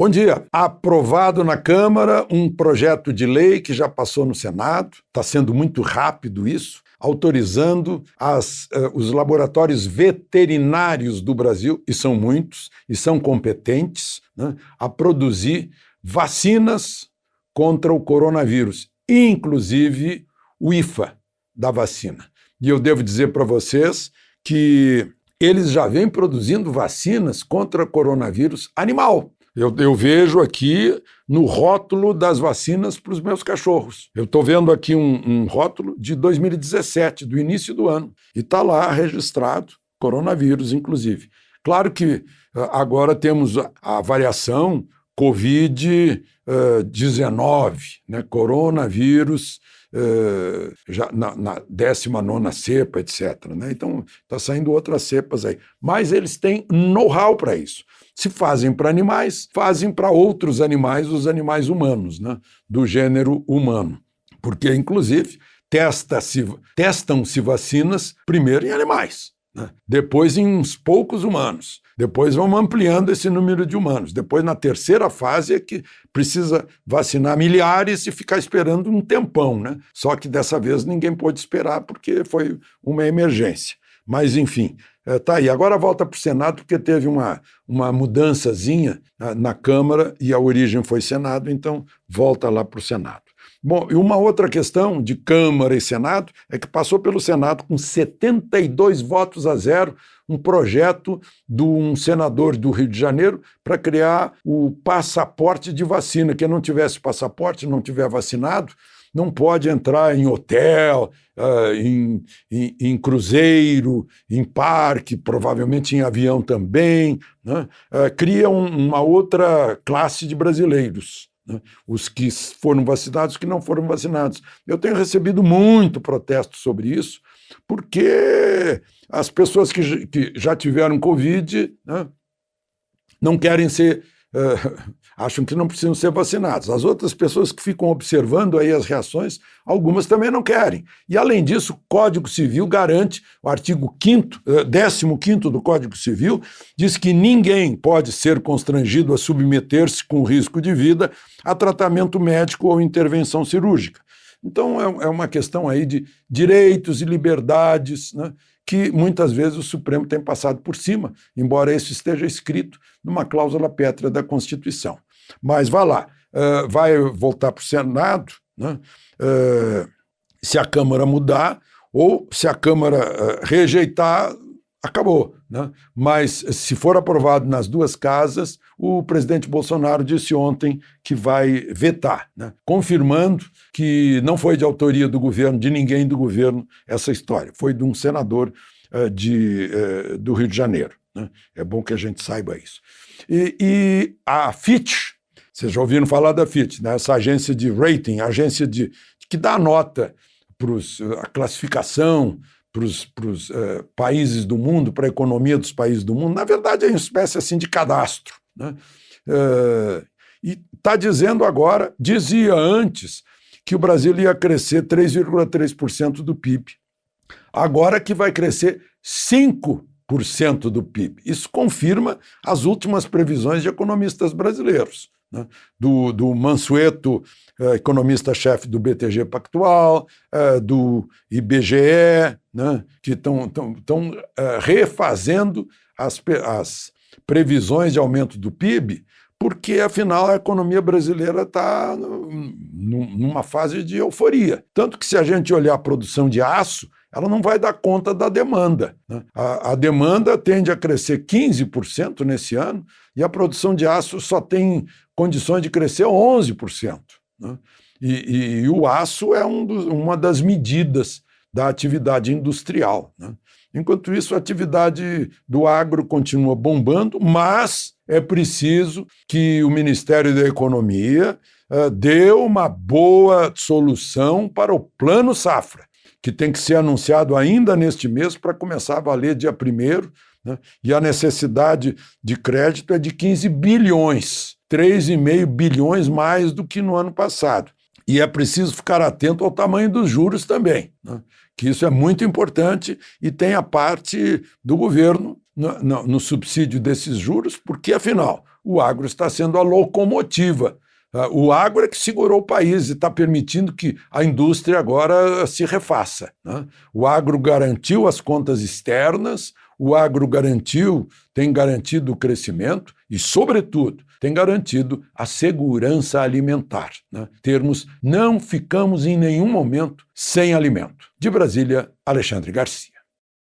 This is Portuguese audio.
Bom dia. Aprovado na Câmara um projeto de lei que já passou no Senado, está sendo muito rápido isso, autorizando os laboratórios veterinários do Brasil, e são muitos, e são competentes, né, a produzir vacinas contra o coronavírus, inclusive o IFA da vacina. E eu devo dizer para vocês que eles já vêm produzindo vacinas contra coronavírus animal. Eu vejo aqui no rótulo das vacinas para os meus cachorros. Eu estou vendo aqui um rótulo de 2017, do início do ano, e está lá registrado coronavírus, inclusive. Claro que agora temos a variação Covid-19, né? Coronavírus, já na 19ª cepa, etc. Né? Então, está saindo outras cepas aí. Mas eles têm know-how para isso. Se fazem para animais, fazem para outros animais, os animais humanos, né? Do gênero humano. Porque, inclusive, testam-se vacinas primeiro em animais, né? Depois em uns poucos humanos. Depois vamos ampliando esse número de humanos. Depois, na terceira fase, é que precisa vacinar milhares e ficar esperando um tempão, né? Só que dessa vez ninguém pôde esperar porque foi uma emergência. Mas, enfim, tá aí. Agora volta para o Senado porque teve uma mudançazinha na Câmara e a origem foi Senado, então volta lá para o Senado. Bom, e uma outra questão de Câmara e Senado é que passou pelo Senado com 72 votos a 0 um projeto de um senador do Rio de Janeiro para criar o passaporte de vacina. Quem não tivesse passaporte, não tiver vacinado, não pode entrar em hotel, em cruzeiro, em parque, provavelmente em avião também, né? Cria uma outra classe de brasileiros, né? Os que foram vacinados, os que não foram vacinados. Eu tenho recebido muito protesto sobre isso, porque as pessoas que já tiveram Covid, né, não querem ser... acham que não precisam ser vacinados. As outras pessoas que ficam observando aí as reações, algumas também não querem. E, além disso, o Código Civil garante, o artigo 15º do Código Civil, diz que ninguém pode ser constrangido a submeter-se com risco de vida a tratamento médico ou intervenção cirúrgica. Então, é uma questão aí de direitos e liberdades, né, que muitas vezes o Supremo tem passado por cima, embora isso esteja escrito numa cláusula pétrea da Constituição. Mas vá lá, vai voltar para o Senado, né, se a Câmara mudar ou se a Câmara rejeitar, acabou, né? Mas se for aprovado nas duas casas, o presidente Bolsonaro disse ontem que vai vetar, né? Confirmando que não foi de autoria do governo, de ninguém do governo, essa história. Foi de um senador do Rio de Janeiro, né? É bom que a gente saiba isso. E a Fitch, vocês já ouviram falar da Fitch, né? Essa agência de rating, agência que dá nota para a classificação para os países do mundo, para a economia dos países do mundo. Na verdade, é uma espécie assim de cadastro, né? E está dizendo agora, dizia antes, que o Brasil ia crescer 3,3% do PIB. Agora que vai crescer 5% do PIB. Isso confirma as últimas previsões de economistas brasileiros, né? Do Mansueto, economista-chefe do BTG Pactual, do IBGE, né? Que estão refazendo as previsões de aumento do PIB, porque, afinal, a economia brasileira está numa fase de euforia. Tanto que, se a gente olhar a produção de aço, ela não vai dar conta da demanda, né? A demanda tende a crescer 15% nesse ano e a produção de aço só tem condições de crescer 11%. Né? E o aço é uma das medidas da atividade industrial, né? Enquanto isso, a atividade do agro continua bombando, mas é preciso que o Ministério da Economia dê uma boa solução para o Plano Safra, que tem que ser anunciado ainda neste mês para começar a valer dia 1º, né? E a necessidade de crédito é de 15 bilhões, 3,5 bilhões mais do que no ano passado. E é preciso ficar atento ao tamanho dos juros também, né? Que isso é muito importante e tem a parte do governo no subsídio desses juros, porque, afinal, o agro está sendo a locomotiva. O agro é que segurou o país e está permitindo que a indústria agora se refaça, né? O agro garantiu as contas externas, o agro tem garantido o crescimento e, sobretudo, tem garantido a segurança alimentar, né? Não ficamos em nenhum momento sem alimento. De Brasília, Alexandre Garcia.